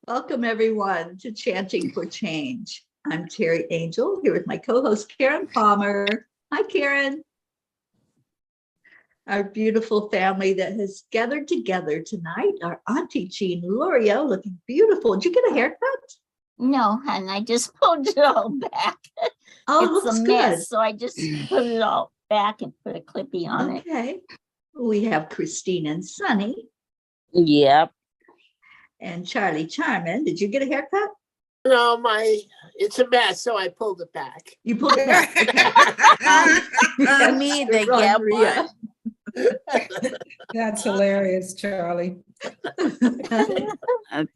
Welcome, everyone, to Chanting for Change. I'm Teri Angel, here with my co-host, Karen Palmer. Hi, Karen. Our beautiful family that has gathered together tonight. Our Auntie Jean L'Oreal, looking beautiful. Did you get a haircut? No, hon, I just pulled it all back. Oh, it's looks a good. mess, so I just put it all back and put a clippy on it. Okay. We have Christine and Sunny. Yep. And Charlie Charman. Did you get a haircut? No, it's a mess, so I pulled it back. You pulled it back. Okay. Me, they get one. That's hilarious, Charlie.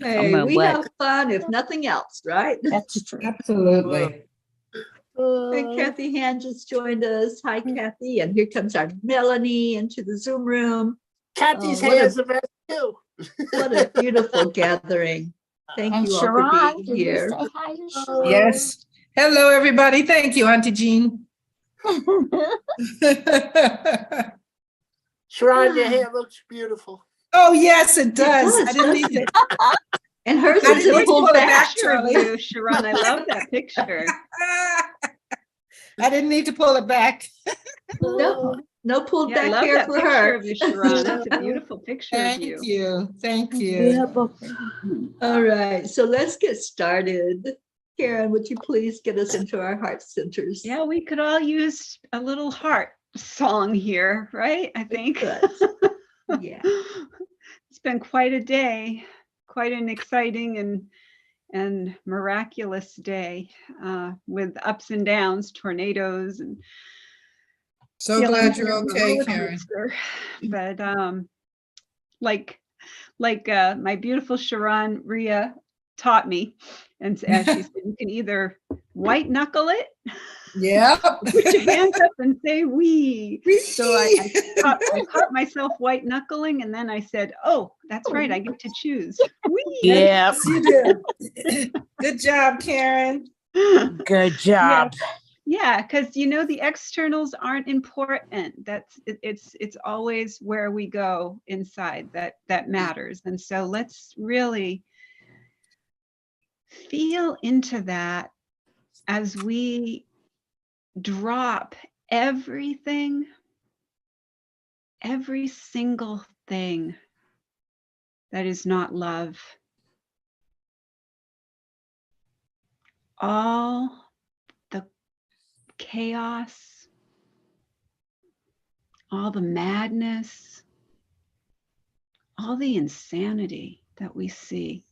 Hey, we have fun, if nothing else, right? That's true. Absolutely. And Kathy Han just joined us. Hi, Kathy. And here comes our Melanie into the Zoom room. Kathy's hair is the best too. What a beautiful gathering. Thank And you all Sharon, for being here. say hi to Sharon? Yes. Hello, everybody. Thank you, Auntie Jean. Sharon, your hair looks beautiful. Oh, yes, it does. does, I didn't need to. And hers I is didn't need to pulled pull it back. back, Charlie. You, Sharon. I love that picture. I didn't need to pull it back. No pulled Yeah, I back love hair that for picture her. of you, Sharon. That's a beautiful picture of you. Thank you. Thank you. All right, so let's get started. Karen, would you please get us into our heart centers? Yeah, we could all use a little heart song here, right? I think. Yeah. It's been quite a day, quite an exciting and miraculous day with ups and downs, tornadoes, and So glad you're okay, Karen. But like my beautiful Sharon Rhea taught me, and as she said, you can either white knuckle it, Yeah. put your hands up and say "wee." So I caught myself white knuckling, and then I said, "Oh, that's right, I get to choose." Wee. Yeah. You do. Good job, Karen. Good job. Yeah, because the externals aren't important. It's always where we go inside that matters. And so let's really feel into that as we drop everything, every single thing that is not love. All the chaos, all the madness, all the insanity that we see.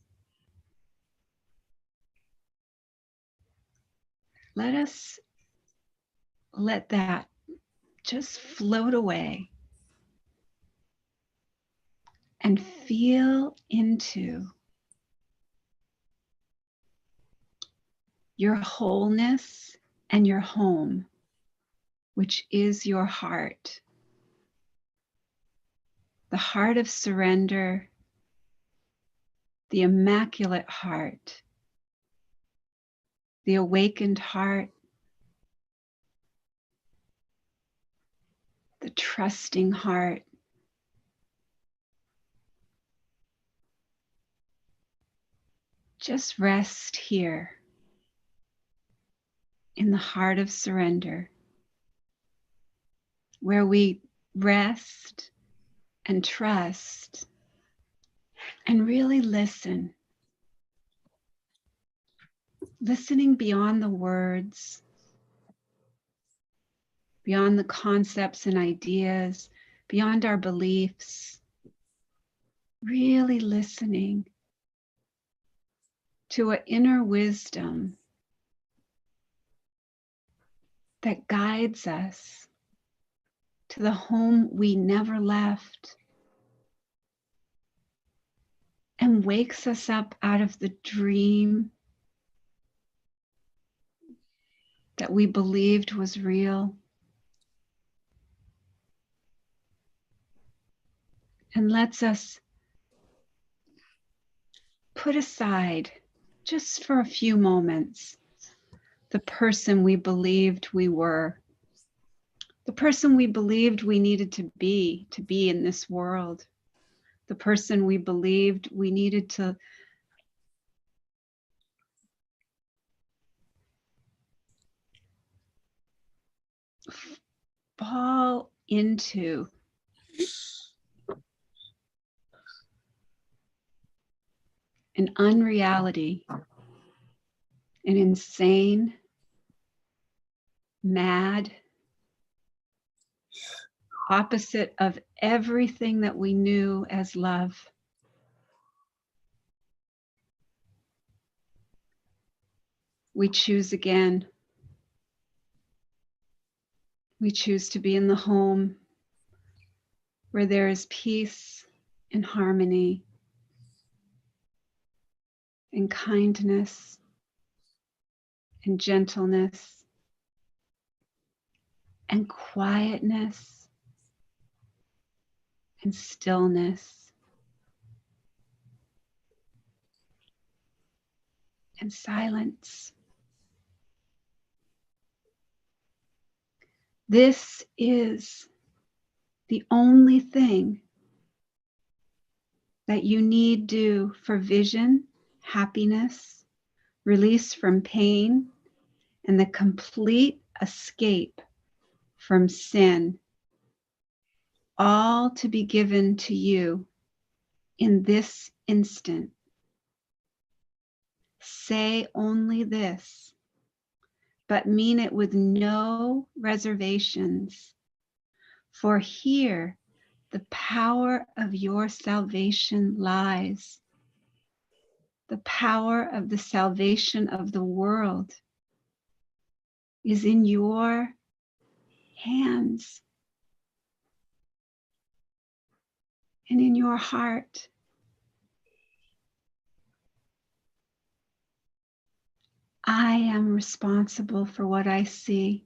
Let us let that just float away and feel into your wholeness and your home, which is your heart. The heart of surrender, the immaculate heart, the awakened heart, the trusting heart. Just rest here in the heart of surrender, where we rest and trust and really listen. Listening beyond the words, beyond the concepts and ideas, beyond our beliefs. Really listening to an inner wisdom that guides us to the home we never left and wakes us up out of the dream that we believed was real, and lets us put aside, just for a few moments, the person we believed we were, the person we believed we needed to be in this world, the person we believed we needed to fall into an unreality, an insane, mad, opposite of everything that we knew as love. We choose again. We choose to be in the home where there is peace and harmony and kindness and gentleness and quietness and stillness and silence. This is the only thing that you need do for vision, happiness, release from pain, and the complete escape from sin, all to be given to you in this instant. Say only this, but mean it with no reservations. For here, the power of your salvation lies. The power of the salvation of the world is in your hands and in your heart. I am responsible for what I see.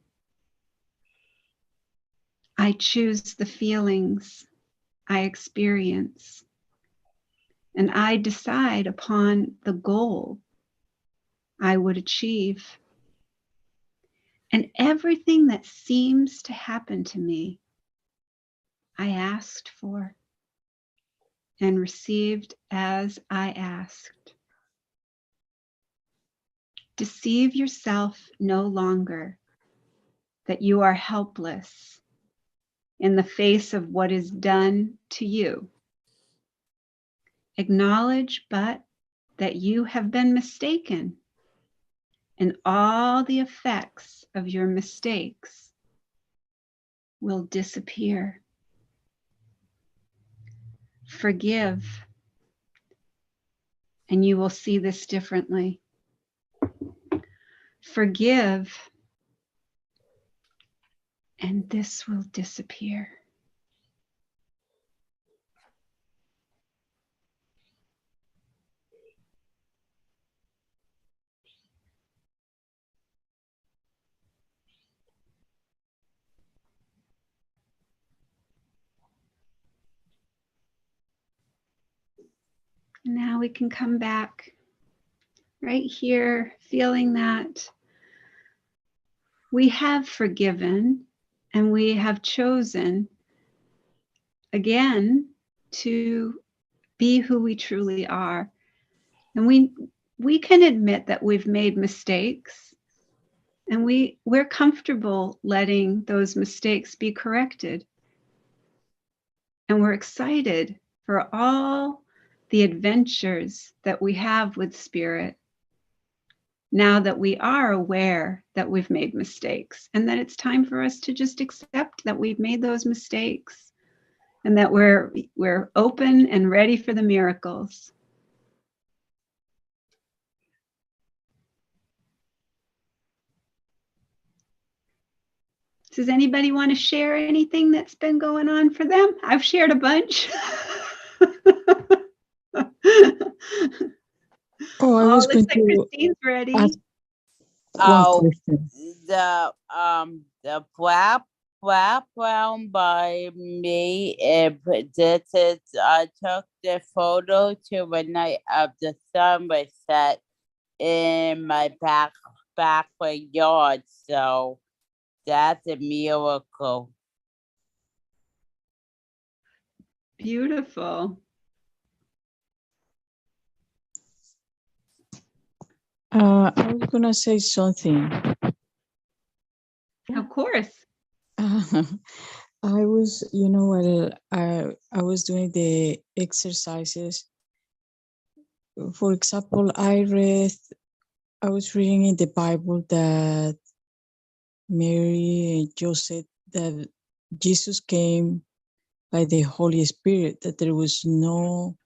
I choose the feelings I experience, and I decide upon the goal I would achieve. And everything that seems to happen to me, I asked for and received as I asked. Deceive yourself no longer that you are helpless in the face of what is done to you. Acknowledge but that you have been mistaken, and all the effects of your mistakes will disappear. Forgive, and you will see this differently. Forgive, and this will disappear. Now we can come back right here, feeling that we have forgiven and we have chosen again to be who we truly are. And we can admit that we've made mistakes, and we're comfortable letting those mistakes be corrected. And we're excited for all the adventures that we have with Spirit now that we are aware that we've made mistakes, and that it's time for us to just accept that we've made those mistakes and that we're open and ready for the miracles. Does anybody want to share anything that's been going on for them? I've shared a bunch. Oh, I Oh, was looks going like to Christine's ready. ask one Oh, question. the flap round by me and presented. I took the photo to the night of the sun was set in my backyard. So that's a miracle. Beautiful. I was going to say something. Of course. I was, while I was doing the exercises. For example, I was reading in the Bible that Mary and Joseph, that Jesus came by the Holy Spirit, that there was no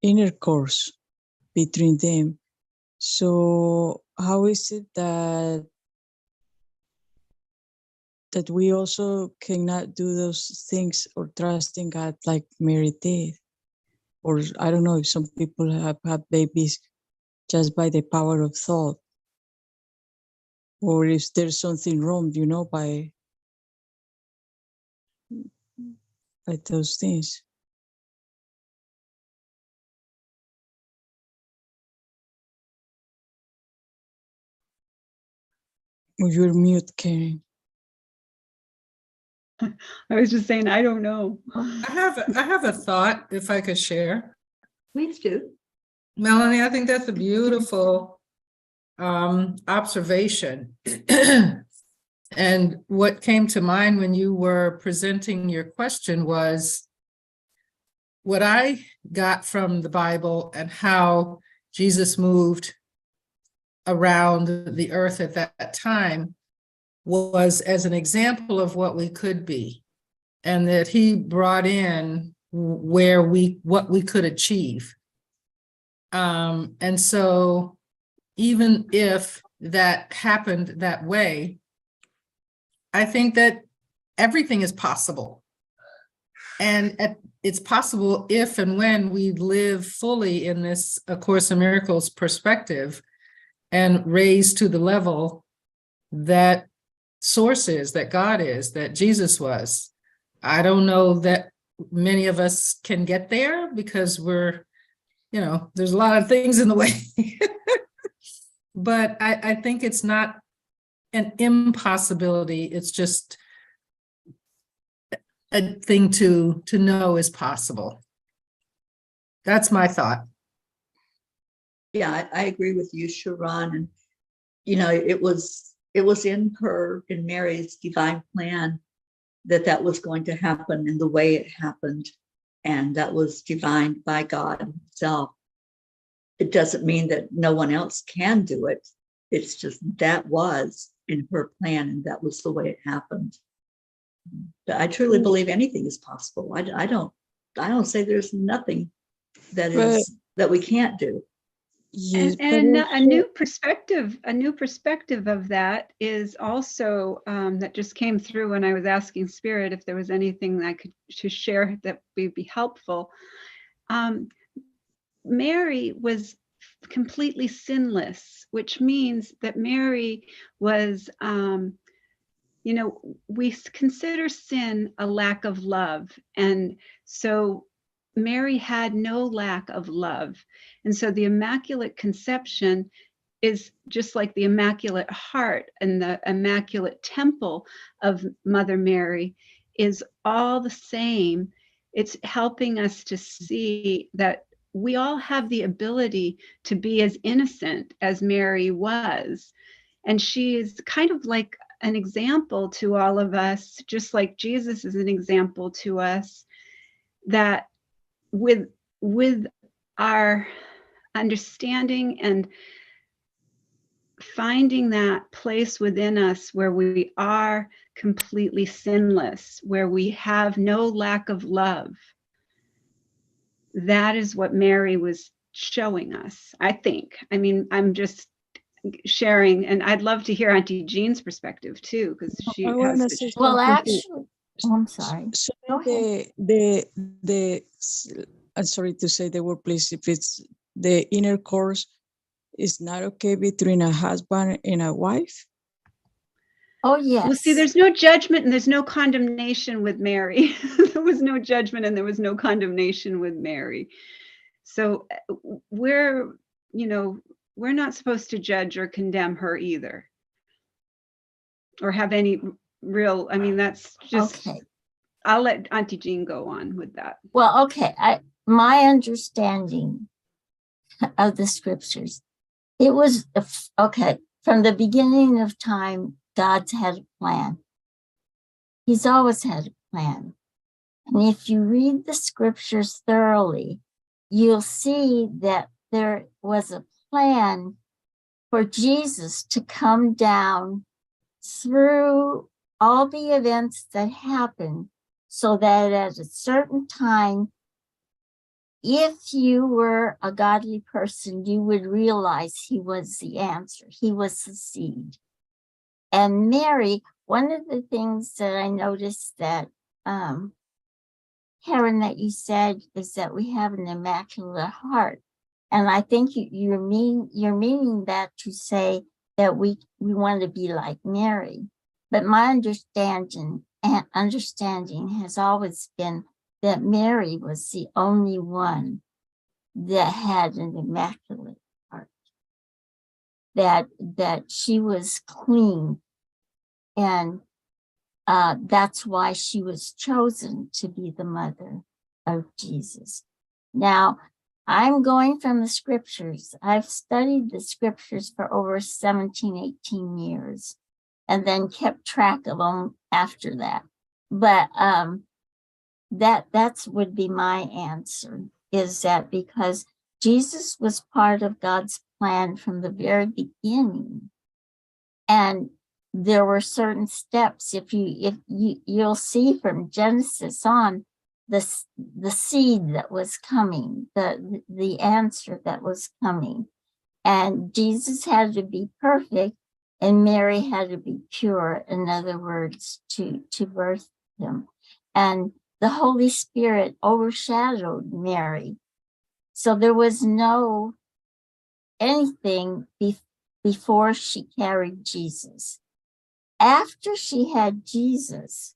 intercourse between them. So how is it that we also cannot do those things or trust in God like Mary did? Or I don't know if some people have had babies just by the power of thought, or if there's something wrong, by those things. Or you're mute, Karen. I was just saying, I don't know. I have a thought, if I could share. Please do. Melanie, I think that's a beautiful observation. And what came to mind when you were presenting your question was what I got from the Bible and how Jesus moved around the earth at that time was as an example of what we could be, and that he brought in what we could achieve. And so even if that happened that way, I think that everything is possible. And it's possible if and when we live fully in this A Course in Miracles perspective and raised to the level that Source is, that God is, that Jesus was. I don't know that many of us can get there because we're, there's a lot of things in the way. But I think it's not an impossibility. It's just a thing to know is possible. That's my thought. Yeah, I agree with you, Sharon. And, it was in Mary's divine plan that was going to happen in the way it happened. And that was divined by God himself. It doesn't mean that no one else can do it. It's just that was in her plan, and that was the way it happened. But I truly believe anything is possible. I don't say there's nothing that we can't do. Yes, And a new perspective of that is also that just came through when I was asking Spirit if there was anything I could to share that would be helpful. Mary was completely sinless, which means that Mary was, we consider sin a lack of love. And so Mary had no lack of love. And so the Immaculate Conception is just like the Immaculate Heart and the Immaculate Temple of Mother Mary is all the same. It's helping us to see that we all have the ability to be as innocent as Mary was. And she is kind of like an example to all of us, just like Jesus is an example to us, that with our understanding and finding that place within us where we are completely sinless, where we have no lack of love, that is what Mary was showing us, I think. I mean, I'm just sharing, and I'd love to hear Auntie Jean's perspective too, because she has such. Well, actually, I'm sorry. So Go ahead. I'm sorry to say the word, please. If it's the intercourse is not okay between a husband and a wife. Oh, yes. Well, see, there's no judgment and there's no condemnation with Mary. There was no judgment and there was no condemnation with Mary. So we're not supposed to judge or condemn her either, or have any real, that's just, okay. I'll let Auntie Jean go on with that. Well, okay. My understanding of the scriptures, it was, okay, from the beginning of time, God's had a plan. He's always had a plan. And if you read the scriptures thoroughly, you'll see that there was a plan for Jesus to come down through all the events that happened, so that at a certain time, if you were a godly person, you would realize he was the answer. He was the seed. And Mary, one of the things that I noticed that, Karen, that you said is that we have an immaculate heart. And I think you're meaning that to say that we want to be like Mary. But my understanding has always been that Mary was the only one that had an immaculate heart, that she was clean, and that's why she was chosen to be the mother of Jesus. Now, I'm going from the scriptures. I've studied the scriptures for over 17, 18 years, and then kept track of them after that. But that's would be my answer, is that because Jesus was part of God's plan from the very beginning, and there were certain steps. If you'll see from Genesis on, the seed that was coming, the answer that was coming, and Jesus had to be perfect, and Mary had to be pure. In other words, to birth him, and the Holy Spirit overshadowed Mary, so there was no anything before she carried Jesus. After she had Jesus,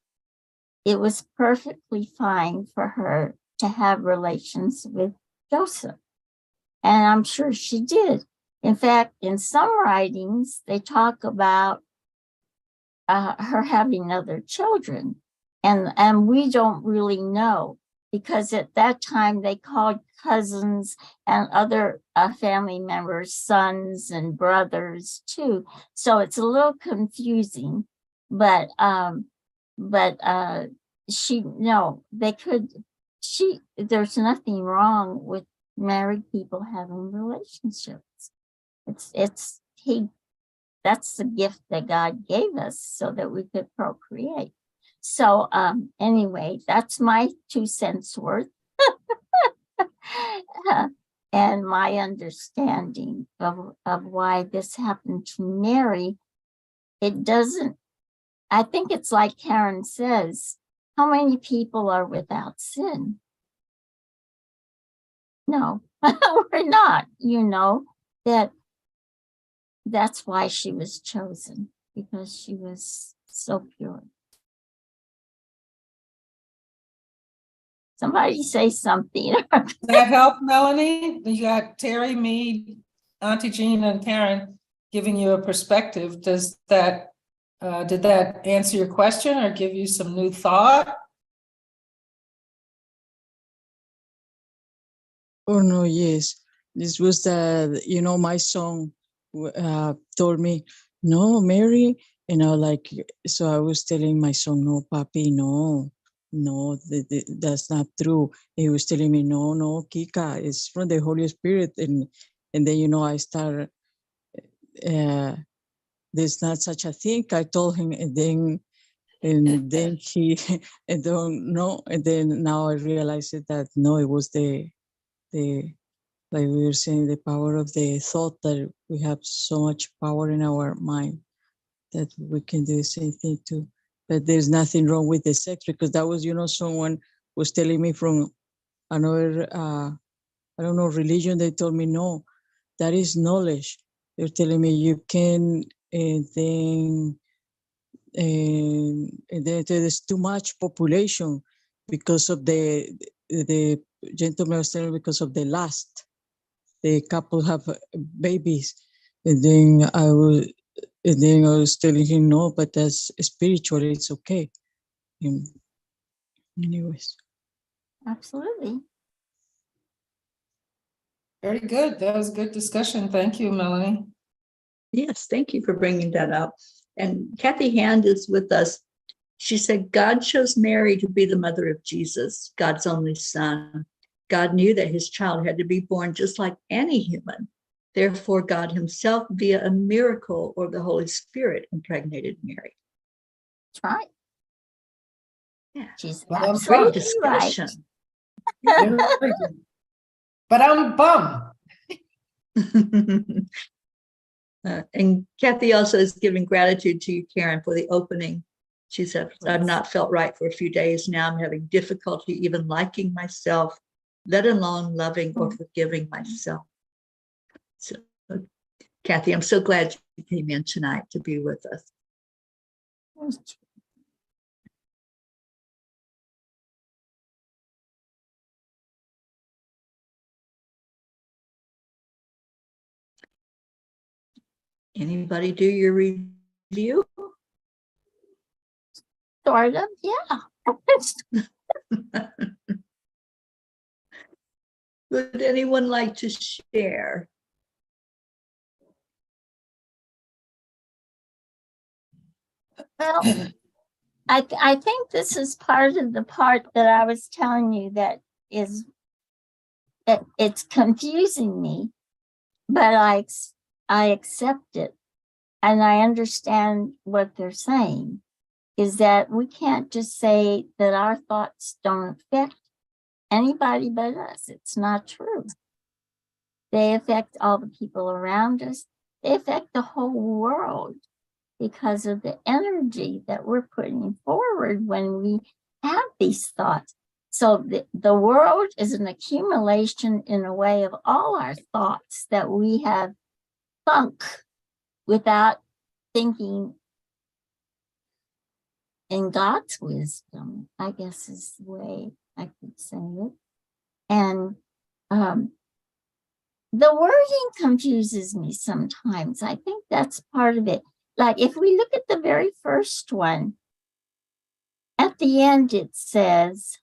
it was perfectly fine for her to have relations with Joseph. And I'm sure she did. In fact, in some writings, they talk about her having other children. And we don't really know, because at that time they called cousins and other family members sons and brothers too. So it's a little confusing, but there's nothing wrong with married people having relationships. That's the gift that God gave us so that we could procreate. So anyway, that's my 2 cents worth. And my understanding of why this happened to Mary. I think it's like Karen says, how many people are without sin? No, we're not. That's why she was chosen, because she was so pure. Somebody say something. Does that help, Melanie? You got Teri, me, Auntie Jean, and Karen giving you a perspective. Does that did that answer your question or give you some new thought? Oh no, yes. This was my song told me, no, Mary. And I was like, so I was telling my son, no, Papi, no, that's not true. He was telling me, no, Kika, it's from the Holy Spirit. And then, I started, there's not such a thing. I told him, and then he, and don't know. And then now I realized that no, it was the like we were saying, the power of the thought, that we have so much power in our mind that we can do the same thing too. But there's nothing wrong with the sex, because that was, someone was telling me from another, I don't know, religion. They told me, no, that is knowledge. They're telling me you can, and then there's too much population because of the gentleman was telling me, because of the lust. The couple have babies, and then I was telling him, no, but that's spiritual, it's okay. And anyways. Absolutely. Very good. That was a good discussion. Thank you, Melanie. Yes, thank you for bringing that up. And Kathy Hand is with us. She said, God chose Mary to be the mother of Jesus, God's only son. God knew that his child had to be born just like any human. Therefore, God himself, via a miracle or the Holy Spirit, impregnated Mary. That's right. Yeah. She's Well, I'm Great absolutely discussion. right. But I'm bummed. And Kathy also is giving gratitude to you, Karen, for the opening. She said, I've not felt right for a few days now. I'm having difficulty even liking myself, let alone loving or forgiving myself. So, Kathy, I'm so glad you came in tonight to be with us. Anybody do your review? Sort of, yeah. Would anyone like to share? Well, I think this is part of the part that I was telling you that is, it's confusing me, but I accept it and I understand what they're saying, is that we can't just say that our thoughts don't affect anybody but us. It's not true. They affect all the people around us. They affect the whole world because of the energy that we're putting forward when we have these thoughts. So the world is an accumulation in a way of all our thoughts that we have thunk without thinking in God's wisdom, I guess is the way I could say it. And the wording confuses me sometimes. I think that's part of it. Like if we look at the very first one, at the end it says,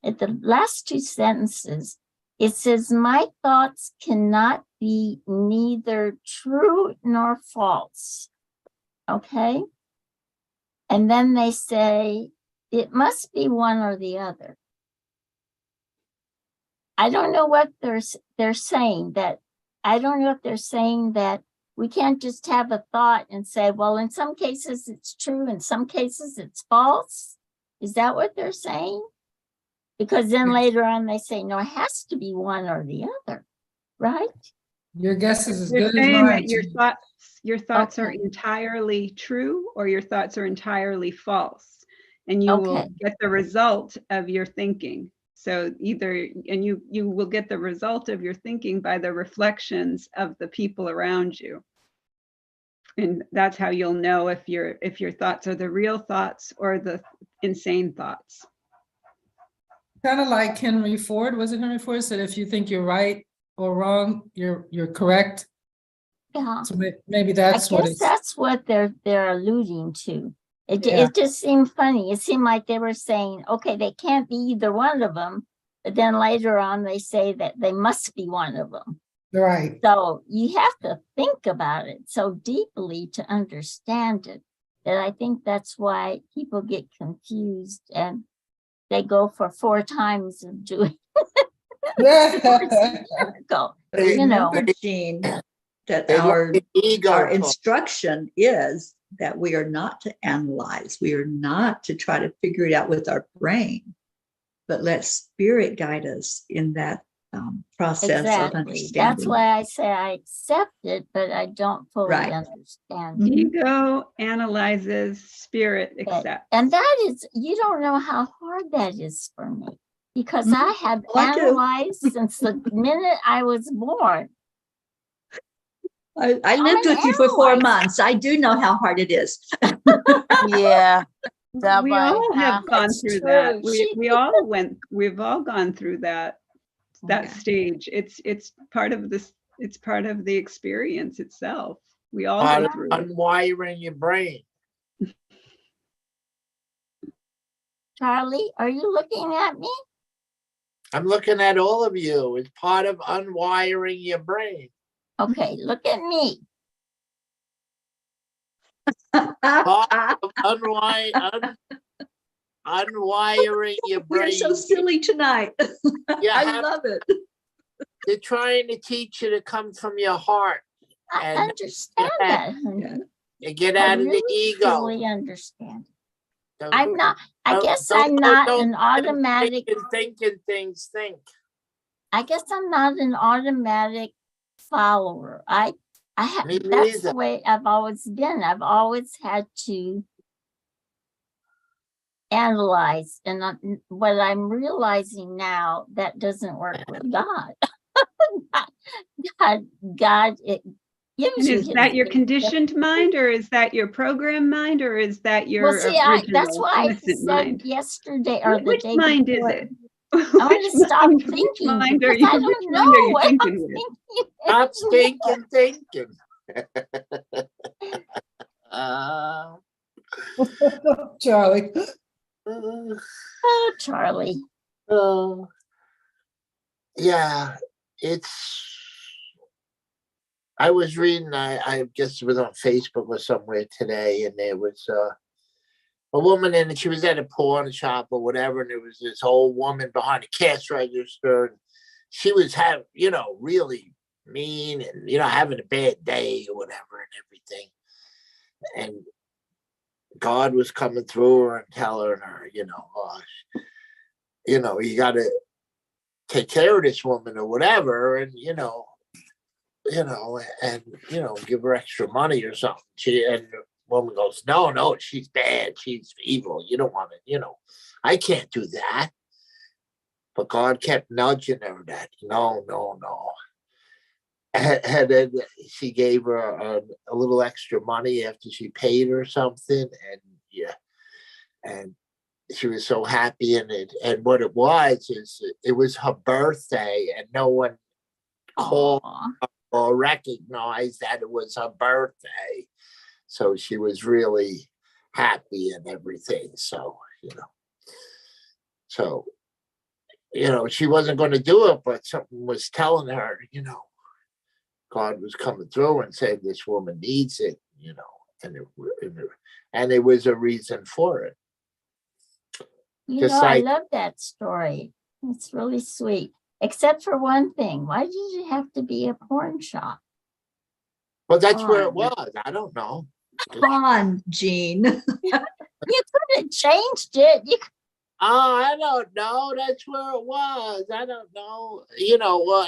at the last two sentences, it says, my thoughts cannot be neither true nor false. Okay? And then they say, it must be one or the other. I don't know what they're saying that. I don't know if they're saying that we can't just have a thought and say, well, in some cases it's true, in some cases it's false. Is that what they're saying? Because then later on they say, no, it has to be one or the other, right? Your guess is as You're good as saying mine. that your thoughts are Okay. entirely true or your thoughts are entirely false, and you will Okay. get the result of your thinking. So either, and you will get the result of your thinking by the reflections of the people around you. And that's how you'll know if your thoughts are the real thoughts or the insane thoughts. Kind of like Henry Ford. Was it Henry Ford said, if you think you're right or wrong, you're correct. Yeah. So maybe I that's what guess it's. that's what they're alluding to. Yeah. It just seemed funny. It seemed like they were saying, okay, they can't be either one of them. But then later on, they say that they must be one of them. Right. So you have to think about it so deeply to understand it. And I think that's why people get confused and they go for 4 times of doing miracle. You know, Remember, Jean, that They our let the ego talk. instruction is that we are not to analyze. We are not to try to figure it out with our brain, but let spirit guide us in that process of exactly. understanding. That's why I say I accept it, but I don't fully Right. understand it. Ego analyzes, spirit accepts. And that is, you don't know how hard that is for me, because Mhm. I have Well, I do. analyzed since the minute I was born. I lived with you for 4 months. I do know how hard it is. Yeah. That We might all have gone That's through true. that. We've all gone through that Yeah. stage. It's part of this, it's part of the experience itself. We all Part go of through it. unwiring your brain. Charlie, are you looking at me? I'm looking at all of you. It's part of unwiring your brain. Okay, look at me. Unwiring your We're brain. so silly tonight. Yeah, I love it. they're trying to teach you to come from your heart I and understand that, honey. and get I out of the really, ego. truly understand. Don't- I'm not, I don't- guess don't- I'm not don't an automatic, thinking things. Think. I guess I'm not an automatic follower. I have, Me that's the neither. way I've always been. I've always had to analyze. And what I'm realizing now, that doesn't work with God. God, it gives And you is his that your gift. conditioned mind, or is that your program mind, or is that your Well, see, that's original why I innocent said mind? yesterday or the Which day mind is before, it? I want to stop Which thinking mind are because I you? Which don't mind are know you what I'm thinking with? thinking. Stop thinking. Charlie. Oh, Charlie. Yeah, it's. I was reading. I guess it was on Facebook or somewhere today, and there was a woman, and she was at a pawn shop or whatever, and there was this old woman behind the cash register, and she was really mean, and having a bad day or whatever, and everything. And God was coming through her and telling her, you got to take care of this woman or whatever, and give her extra money or something. And the woman goes, no, she's bad, she's evil. You don't want to, I can't do that. But God kept nudging her that no. And then she gave her a little extra money after she paid her something, and she was so happy in it. And what it was is it was her birthday, and no one called or recognized that it was her birthday. So she was really happy and everything. So she wasn't going to do it, but something was telling her, God was coming through and saying this woman needs it, and it was a reason for it. I love that story. It's really sweet. Except for one thing. Why did it have to be a porn shop? Well, that's where it was. I don't know. Pawn, Jean. You could have changed it. I don't know. That's where it was. I don't know.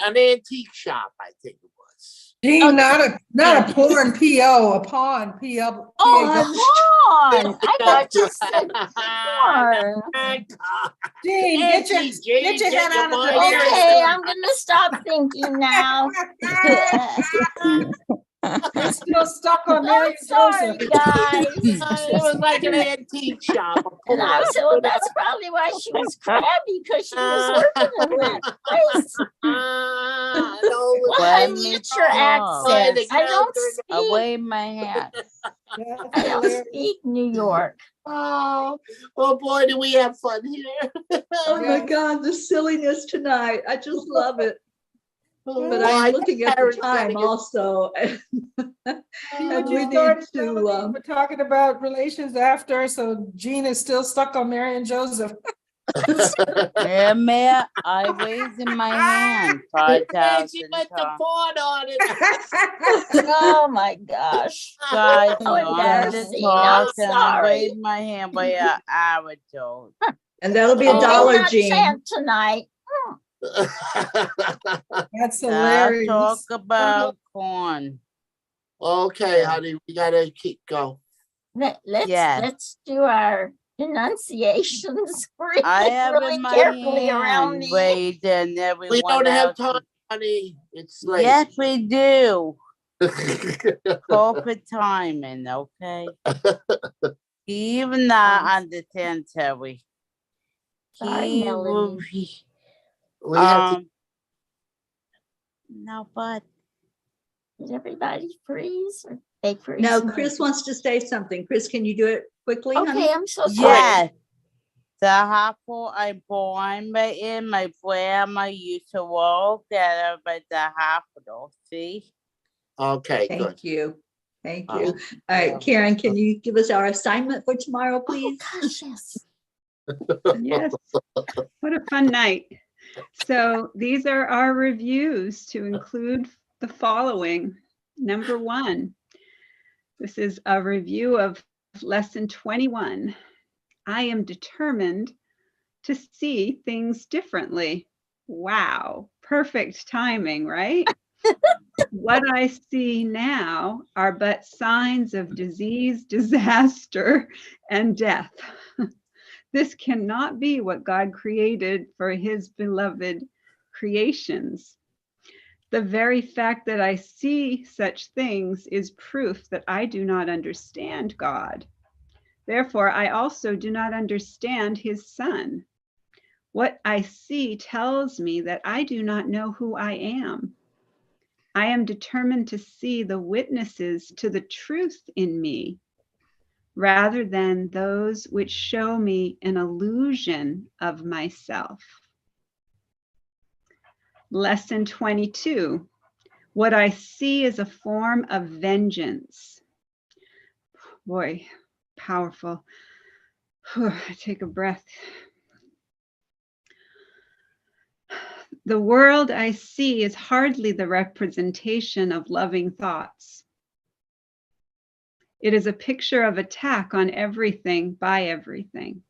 An antique shop, I think it was. Gene, not a porn PO, a pawn PO. Pawn. I thought you said porn. Gene, get your head out of the Okay, I'm gonna stop thinking now. You're still stuck on Mary I'm sorry, Joseph. guys. It was like an antique shop. And I said, well, that's probably why she was crabby, because she was working in that place. Well, I need your accent. I don't speak. Away my hat. I don't speak New York. Oh boy, do we have fun here. Oh my God, the silliness tonight. I just love it. But Well, I'm I looking at the Karen's time gotta get- also. But we you need started to, we're talking about relations after, so Gene is still stuck on Mary and Joseph. Yeah, Mayor, I raised my hand 5,000 She let the times. pawn on it. Oh my gosh. Guys, Oh, you want to embarrassing. talk, I'm and I sorry. raised my hand by an hour ago. and that'll be Oh, $1, not Jean. chant tonight. That's I'll hilarious. talk about corn. Okay, honey, we gotta keep going. Let's do our enunciations I have really in my carefully around hand me. raised, and everyone We don't have else- time, honey. It's late. Yes, we do. Corporate timing, okay? Even I understand, Terry. Sorry, He Melody. will We have to, no, but Did everybody freeze or they freeze? No, Chris wants to say something. Chris, can you do it quickly, honey? Okay, I'm so sorry. yes. The happo I born by in my grandma used to walk there by the hospital. See? okay, good. Thank you. Thank you. All right, Karen, can you give us our assignment for tomorrow, Oh, please? gosh, yes. Yes. What a fun night. So these are our reviews to include the following. Number 1, this is a review of lesson 21. I am determined to see things differently. Wow, perfect timing, right? What I see now are but signs of disease, disaster, and death. This cannot be what God created for his beloved creations. The very fact that I see such things is proof that I do not understand God. Therefore, I also do not understand his Son. What I see tells me that I do not know who I am. I am determined to see the witnesses to the truth in me, rather than those which show me an illusion of myself. Lesson 22. What I see is a form of vengeance. Boy, powerful. Take a breath. The world I see is hardly the representation of loving thoughts. It is a picture of attack on everything by everything.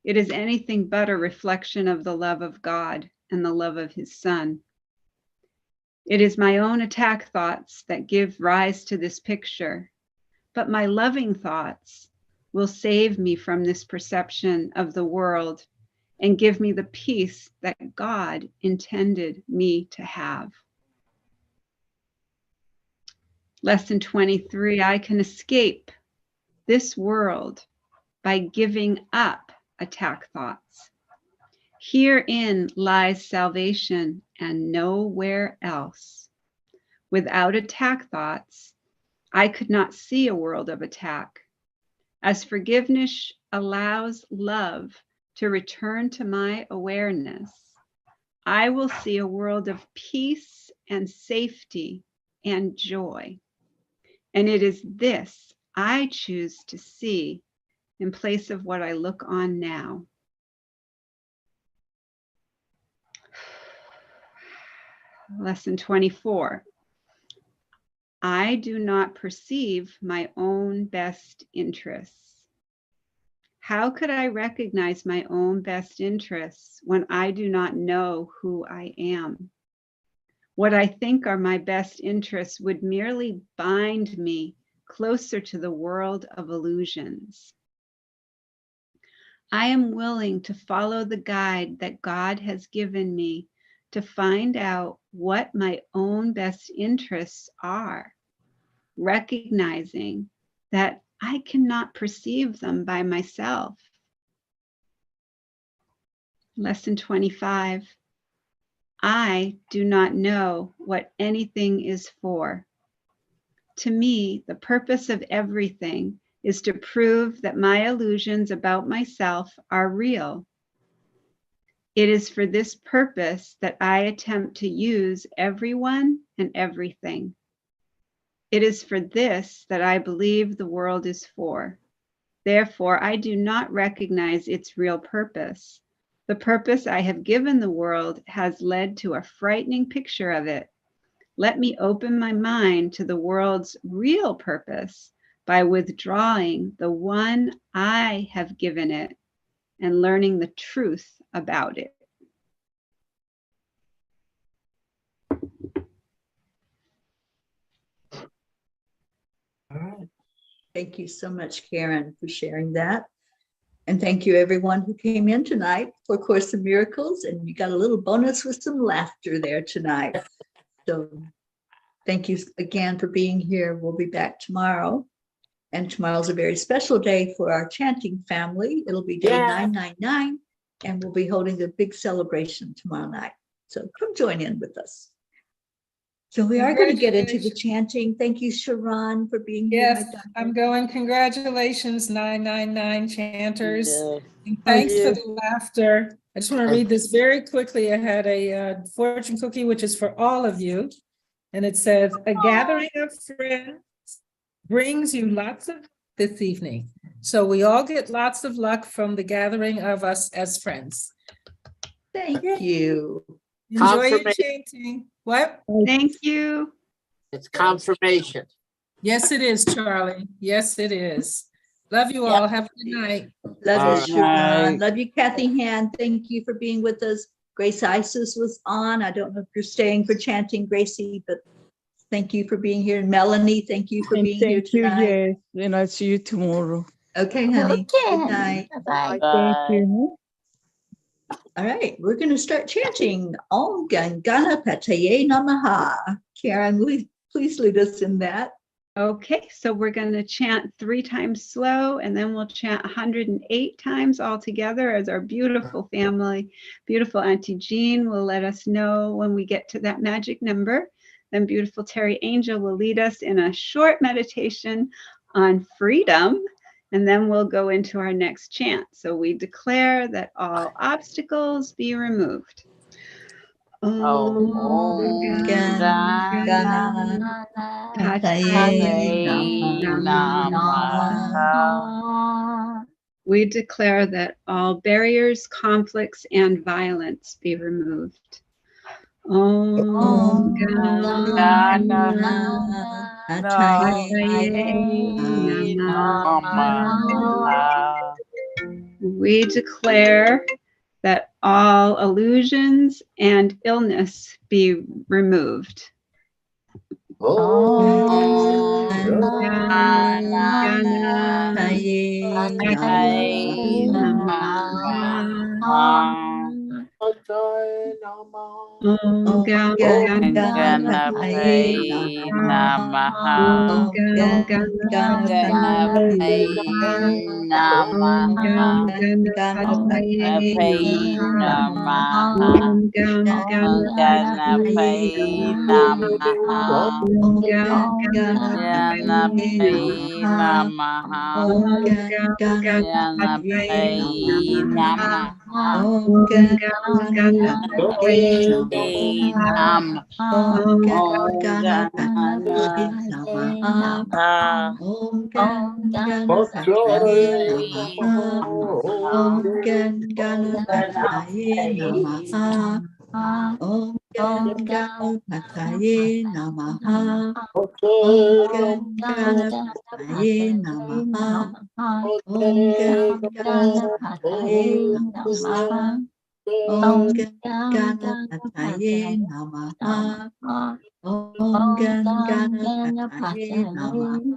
It is anything but a reflection of the love of God and the love of his Son. It is my own attack thoughts that give rise to this picture, but my loving thoughts will save me from this perception of the world and give me the peace that God intended me to have. Lesson 23, I can escape this world by giving up attack thoughts. Herein lies salvation and nowhere else. Without attack thoughts, I could not see a world of attack. As forgiveness allows love to return to my awareness, I will see a world of peace and safety and joy. And it is this I choose to see in place of what I look on now. Lesson 24. I do not perceive my own best interests. How could I recognize my own best interests when I do not know who I am? What I think are my best interests would merely bind me closer to the world of illusions. I am willing to follow the guide that God has given me to find out what my own best interests are, recognizing that I cannot perceive them by myself. Lesson 25. I do not know what anything is for. To me, the purpose of everything is to prove that my illusions about myself are real. It is for this purpose that I attempt to use everyone and everything. It is for this that I believe the world is for. Therefore, I do not recognize its real purpose. The purpose I have given the world has led to a frightening picture of it. Let me open my mind to the world's real purpose by withdrawing the one I have given it and learning the truth about it. All right. Thank you so much, Karen, for sharing that. And thank you, everyone who came in tonight for Course in Miracles. And you got a little bonus with some laughter there tonight. So thank you again for being here. We'll be back tomorrow. And tomorrow's a very special day for our chanting family. It'll be day 999, and we'll be holding a big celebration tomorrow night. So come join in with us. So we are going to get into the chanting. Thank you, Sharon, for being here. Yes, I'm going. Congratulations, 999 chanters. Yeah. And thanks for the laughter. I just want to read this very quickly. I had a fortune cookie, which is for all of you. And it says, a gathering of friends brings you lots of this evening. So we all get lots of luck from the gathering of us as friends. Thank you. Enjoy your Confirmation. chanting. What? Thank you. It's confirmation. Yes, it is, Charlie. Yes, it is. Love you all. Have a good night. Love All you, right. Sharon. Love you, Kathy Hand. Thank you for being with us. Grace Isis was on. I don't know if you're staying for chanting, Gracie, but thank you for being here. And Melanie, thank you for And being here thank you, tonight. yes. And I'll see you tomorrow. Okay, honey. Good Okay. night. Bye-bye. Thank you. All right, we're going to start chanting Om Gam Ganapataye Namaha. Karen, please lead us in that. Okay, so we're going to chant 3 times slow, and then we'll chant 108 times all together as our beautiful family, beautiful Auntie Jean will let us know when we get to that magic number. Then beautiful Teri Angel will lead us in a short meditation on freedom, and then we'll go into our next chant. So we declare that all obstacles be removed. Om Gam Ganapataye Namaha. We declare that all barriers, conflicts, and violence be removed. Om Ganapataye Namaha. We declare that all illusions and illness be removed. Oh, Om Gam Ganapataye Namaha. Ganapataye Namaha. Ganapataye Namaha. Ganapataye Namaha. Ganapataye Namaha. Ganapataye Namaha. Ganapataye Namaha. Om Ganapataye Namaha. Om Gam Ganapataye Namaha. Om Gam Ganapataye Namaha. Om Gam Ganapataye Namaha. Om Gam Ganapataye Namaha. Om Gam Ganapataye Namaha. Om Gam Ganapataye Namaha. Om Gam Ganapataye Namaha. Om Gam Ganapataye Namaha. Om Ganapataye Namaha. Om Gam Ganapataye Namaha. Om Gam Ganapataye Namaha. Om Gam Ganapataye Namaha.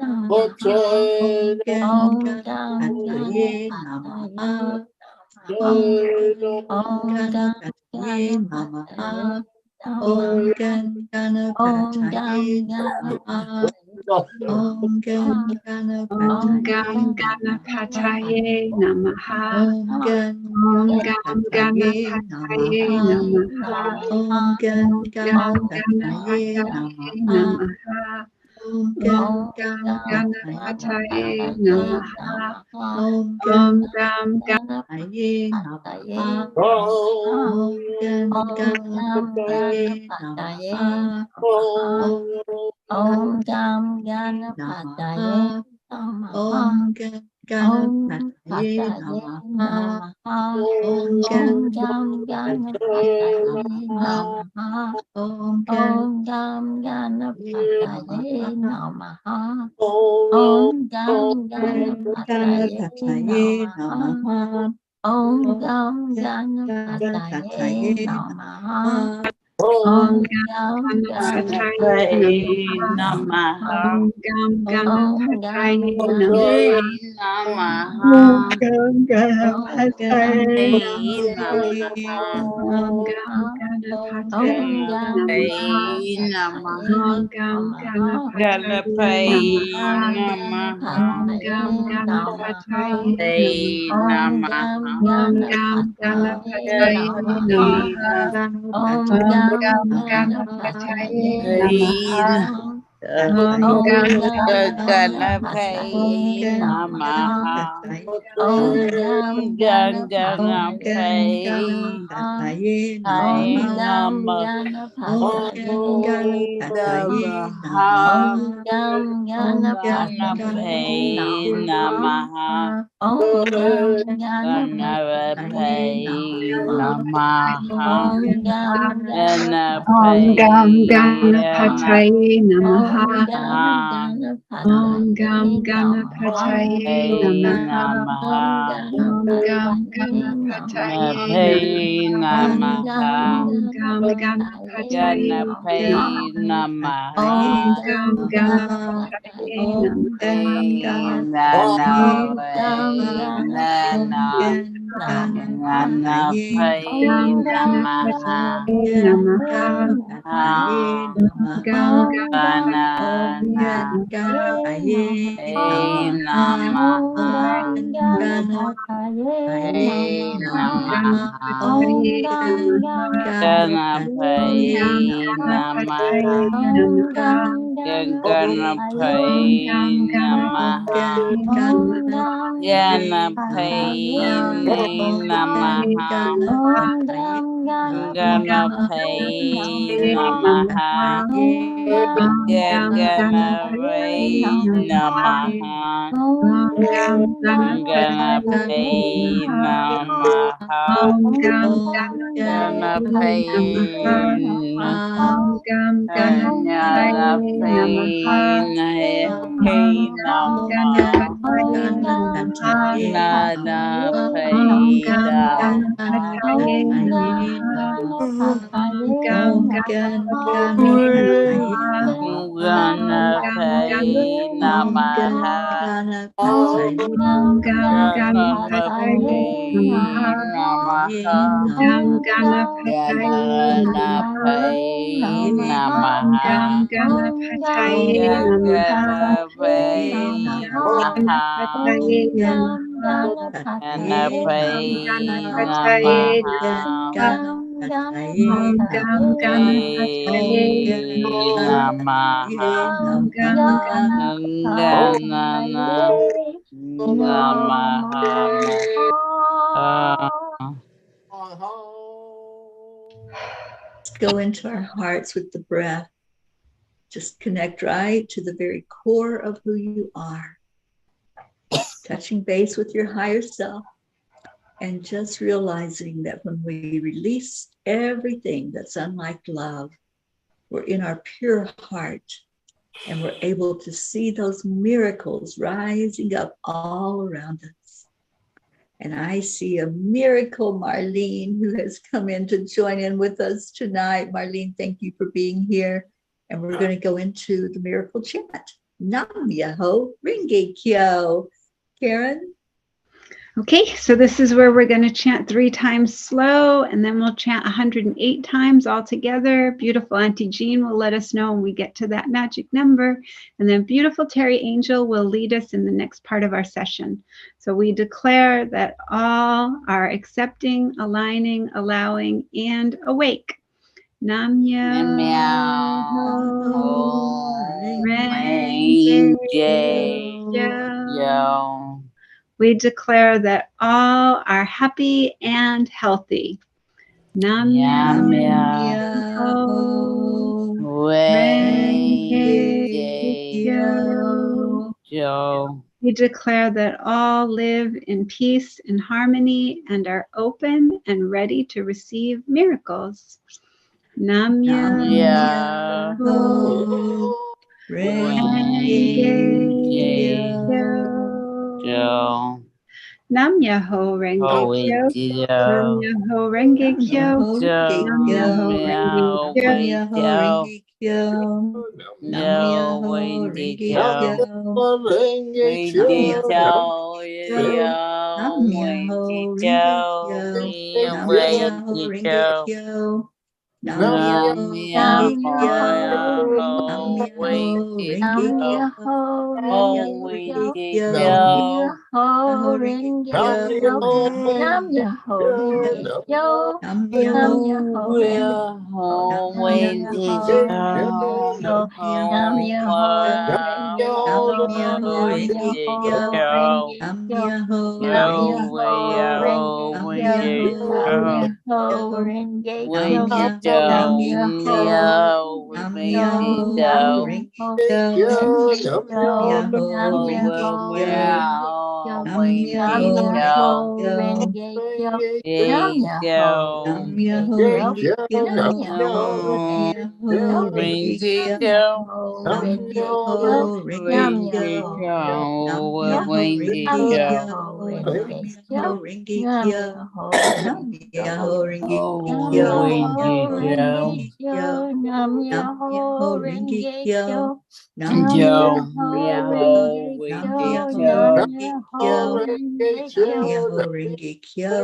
Om Gam Ganapataye Namaha. Om Gam Ganapataye Namaha. Om Gam Ganapataye Namaha. Om Gam Ganapataye Namaha. Om Gam Ganapataye Om Gam Ganapataye Namaha. Om Gam Ganapataye Namaha. Om Gam Om Gam Ganapataye Namaha. Om Gam Ganapataye Namaha. Om Gam Ganapataye Namaha. Om Gam Ganapataye Namaha. Om Gam Ganapataye Namaha. Ganapataye Namaha. Om Gam Ganapataye Namaha. Om Gam Ganapataye Namaha. Om Gam Ganapataye Namaha. Om Gam Ganapataye Namaha. Om Gam Ganapataye Namaha. Om Pataye Ganapataye Namaha. Om Ganapataye Namaha. Om Gam Ganapataye Namaha. Om Gam Ganapataye Namaha. Om Gam Ganapataye Namaha. Om Gam Ganapataye Namaha. Om Gam Ganapataye Namaha. Gam Go into our hearts with the breath. Just connect right to the very core of who you are. Touching base with your higher self and just realizing that when we release everything that's unlike love, we're in our pure heart and we're able to see those miracles rising up all around us. And I see a miracle, Marlene, who has come in to join in with us tonight. Marlene, thank you for being here. And we're going to go into the miracle chant. Nam Myoho Renge Kyo. Karen? Okay, so this is where we're going to chant 3 times slow, and then we'll chant 108 times all together. Beautiful Auntie Jean will let us know when we get to that magic number. And then beautiful Teri Angel will lead us in the next part of our session. So we declare that all are accepting, aligning, allowing, and awake. Nam Myoho Renge Kyo. We declare that all are happy and healthy. Nam Myoho Renge Kyo. We declare that all live in peace and harmony and are open and ready to receive miracles. Nam Myoho Renge Kyo. Nam Myoho Renge Kyo. Nam Myoho Renge Kyo. Nam Myoho Renge Kyo. Nam Myoho Renge Kyo. Nam Myoho Renge Kyo. Nam Kyo, Nam Myoho Renge Kyo, Nam Myoho Renge Kyo, Nam Myoho Renge Kyo, Nam Myoho Renge Kyo, Nam Myoho Renge Kyo, Nam Myoho Renge Kyo. Nam Myoho Renge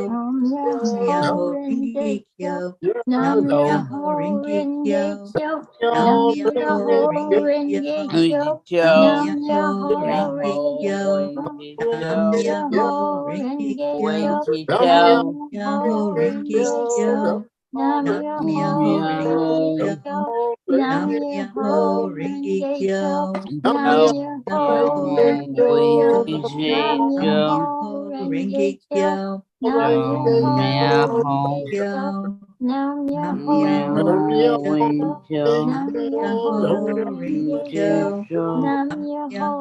Kyo. Nam Myoho Renge Kyo. Nam Myoho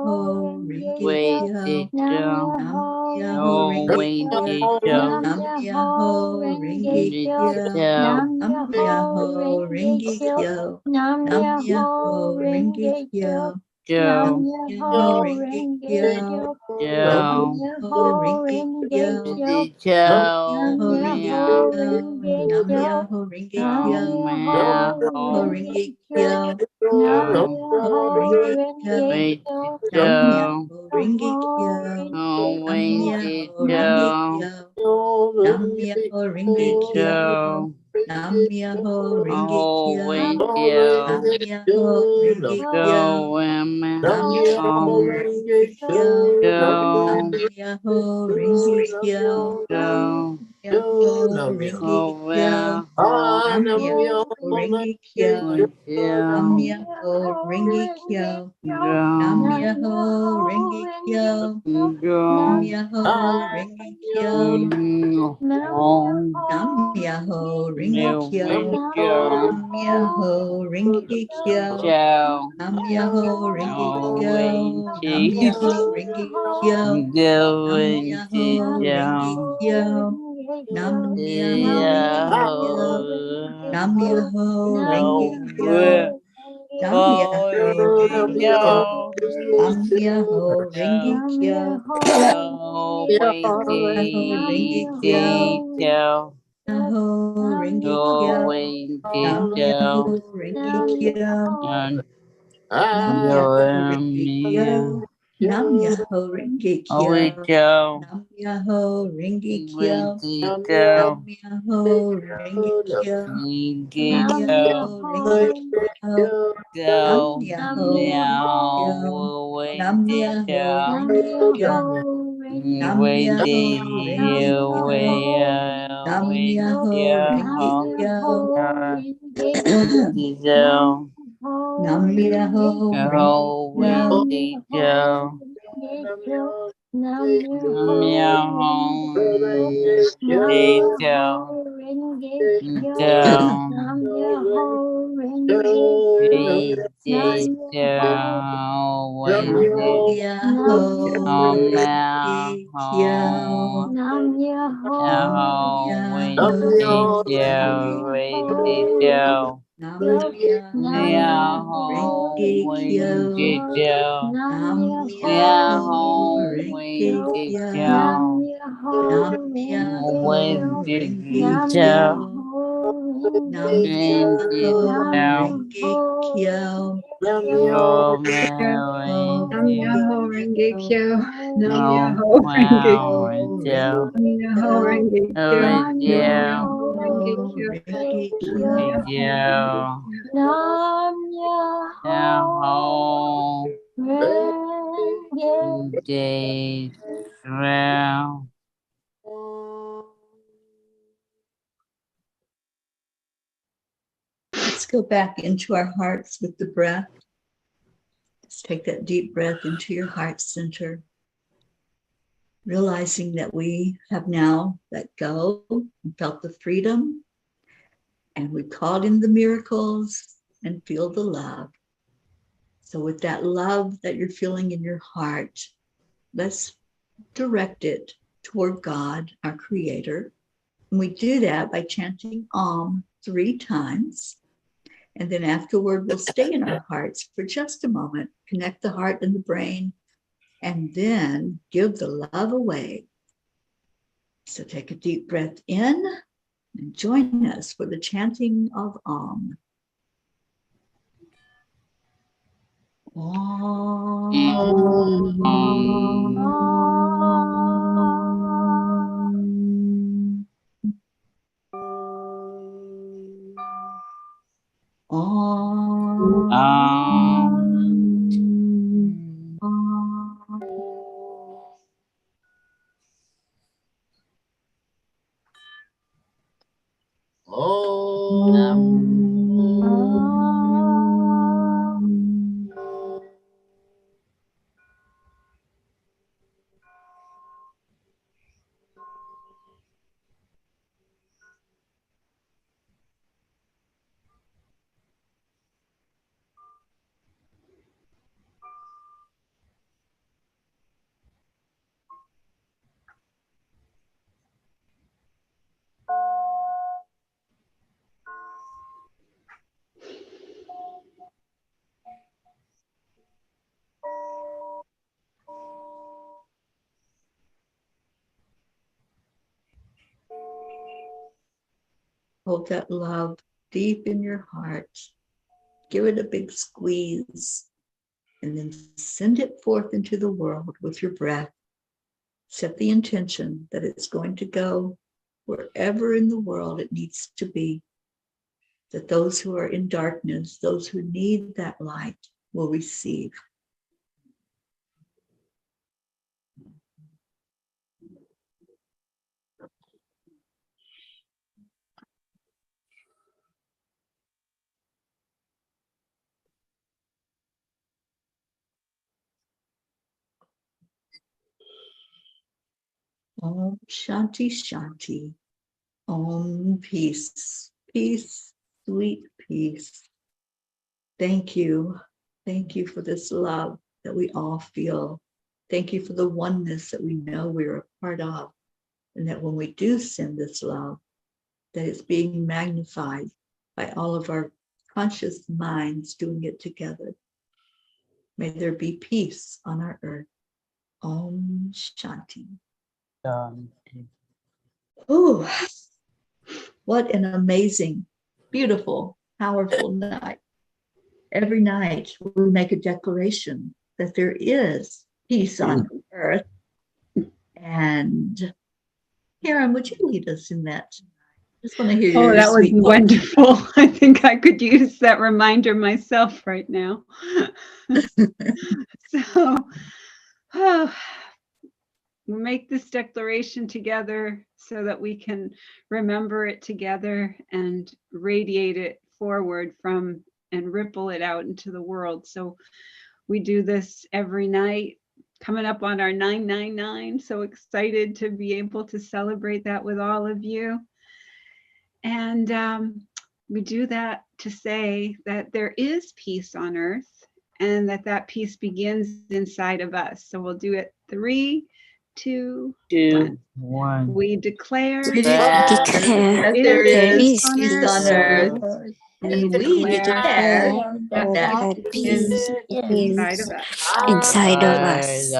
Renge Kyo. Nam go back into our hearts with the breath. Just take that deep breath into your heart center, realizing that we have now let go and felt the freedom, and we called in the miracles and feel the love. So with that love that you're feeling in your heart, let's direct it toward God, our creator. And we do that by chanting Om 3 times. And then afterward, we'll stay in our hearts for just a moment, connect the heart and the brain, and then give the love away. So take a deep breath in and join us for the chanting of Om. Om. Hold that love deep in your heart. Give it a big squeeze, and then send it forth into the world with your breath. Set the intention that it's going to go wherever in the world it needs to be, that those who are in darkness, those who need that light, will receive. Om Shanti Shanti. Om peace. Peace, sweet peace. Thank you. Thank you for this love that we all feel. Thank you for the oneness that we know we're a part of. And that when we do send this love, that it's being magnified by all of our conscious minds doing it together. May there be peace on our earth. Om Shanti. Oh, what an amazing, beautiful, powerful night. Every night we make a declaration that there is peace on earth. And Karen, would you lead us in that? Just want to hear your that was sweet voice. wonderful. I think I could use that reminder myself right now. So, we'll make this declaration together so that we can remember it together and radiate it forward from and ripple it out into the world. So we do this every night, coming up on our 999. So excited to be able to celebrate that with all of you. And we do that to say that there is peace on earth and that peace begins inside of us. So we'll do it 3, 2, 1. We declare that there is peace on earth. And we declare that peace is inside of us. Inside of us.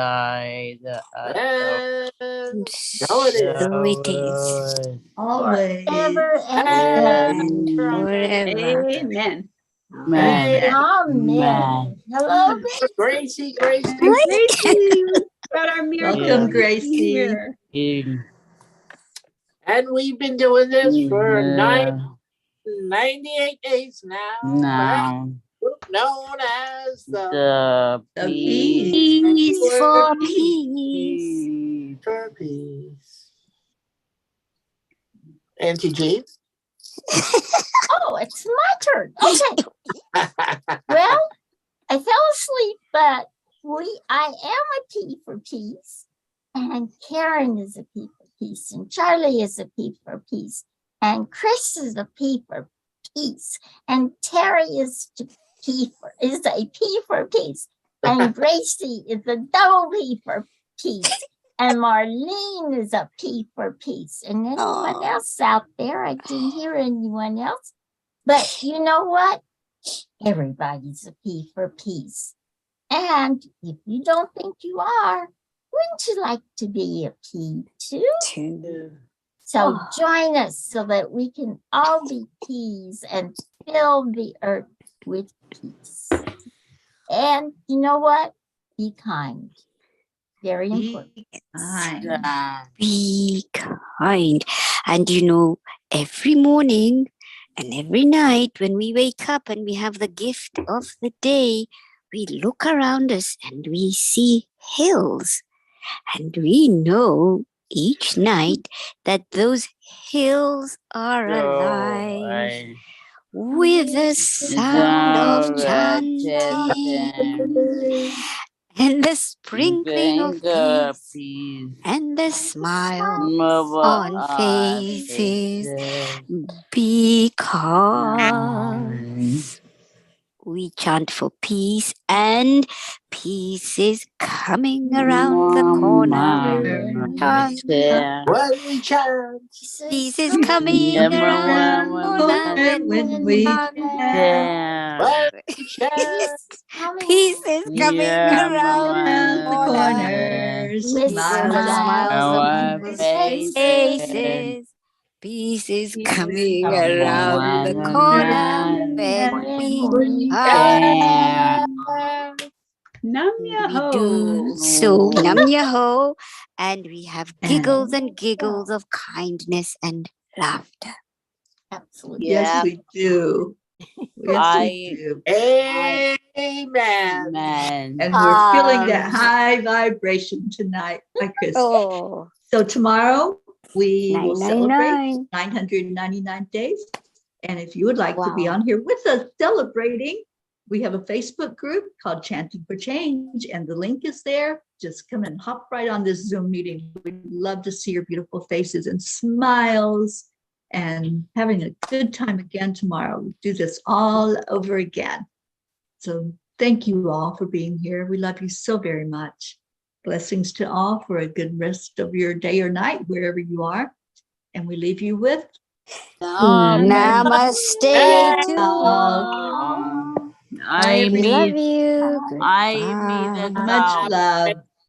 So it is. So it is. Always. Ever and And forever. forever. Amen. Amen. Hello, Gracie. And Gracie, we've got our miracle Welcome, Gracie. here. And we've been doing this for 98 days now. Group known as the Peace for peace. for Peace. Auntie G? Oh, it's my turn. Okay. Well, I fell asleep, but I am a P for peace, and Karen is a P for peace, and Charlie is a P for peace, and Chris is a P for peace, and Teri is a P for peace, and Gracie is a double P for peace, and Marlene is a P for peace, and anyone else out there, I didn't hear anyone else, but you know what? Everybody's a P for peace. And if you don't think you are, wouldn't you like to be a P too? So join us so that we can all be P's and fill the earth with peace. And you know what? Be kind. Very important. Be kind. And you know, every morning and every night when we wake up and we have the gift of the day, we look around us and we see hills. And we know each night that those hills are alive with the sound of chanting and the sprinkling of peace and the smile on faces, because we chant for peace, and peace is coming around the corner. Chant. When we chant. Peace is coming around the corner when we chant. When we chant. Peace is coming around around the the corner. corners, With Smiles smiles on on people's faces. faces. Peace is coming around the corner when we chant. Nam We Myoho. do so Nam Myoho, and we have giggles and giggles of kindness and laughter. Absolutely. Yes, we do. Yes, we do. Amen. And we're feeling that high vibration tonight, like Chris. Oh, So tomorrow we will celebrate 999. 999 days. And if you would like to be Wow. on here with us celebrating, we have a Facebook group called Chanting for Change, and the link is there. Just come and hop right on this Zoom meeting. We'd love to see your beautiful faces and smiles and having a good time again tomorrow. We'll do this all over again. So thank you all for being here. We love you so very much. Blessings to all for a good rest of your day or night, wherever you are. And we leave you with Namaste to all. all. I We love mean, you. I mean Goodbye. Much love.